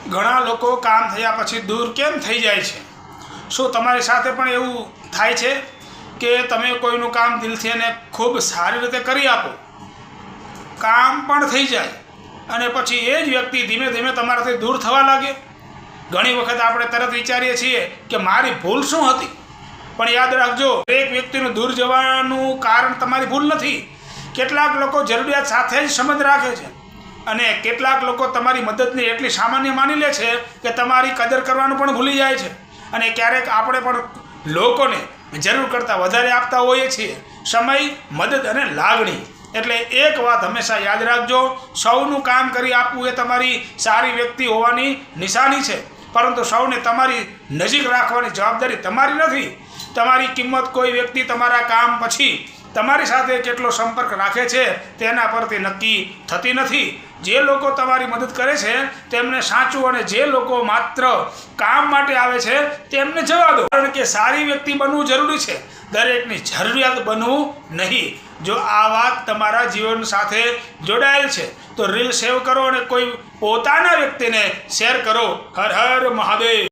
ઘણા લોકો કામ થયા પછી દૂર કેમ થઈ જાય છે? શું તમારી સાથે પણ એવું થાય છે કે તમે કોઈનું કામ દિલથી અને ખૂબ સારી રીતે કરી આપો, કામ પણ થઈ જાય અને પછી એ જ વ્યક્તિ ધીમે ધીમે તમારાથી દૂર થવા લાગે? ઘણી વખત આપણે તરત વિચારીએ છીએ કે મારી ભૂલ શું હતી, પણ યાદ રાખજો, એક વ્યક્તિનું દૂર જવાનું કારણ તમારી ભૂલ નથી. કેટલાક લોકો જરૂરિયાત સાથે જ સંબંધ રાખે છે અને કેટલાક લોકો તમારી મદદને એટલી સામાન્ય માની લે છે કે તમારી કદર કરવાનું પણ ભૂલી જાય છે. અને ક્યારેક આપણે પણ લોકોને જરૂર કરતાં વધારે આપતા હોઈએ છીએ, સમય, મદદ અને લાગણી. એટલે એક વાત હંમેશા યાદ રાખજો, સૌનું કામ કરી આપવું એ તમારી સારી વ્યક્તિ હોવાની નિશાની છે, પરંતુ સૌને તમારી નજીક રાખવાની જવાબદારી તમારી નથી. તમારી કિંમત કોઈ વ્યક્તિ તમારા કામ પછી તમારી સાથે કેટલો સંપર્ક રાખે છે તેના પરથી નક્કી થતી નથી. જે લોકો તમારી મદદ કરે છે તેમને સાચું, અને જે લોકો માત્ર કામ માટે આવે છે તેમને જવા દો. કારણ કે સારી વ્યક્તિ બનવું જરૂરી છે, દરેકની જરૂરિયાત બનવું નહીં. જો આ વાત તમારા જીવન સાથે જોડાયેલ છે તો રીલ સેવ કરો અને કોઈ પોતાના વ્યક્તિને શેર કરો. હર હર મહાદેવ.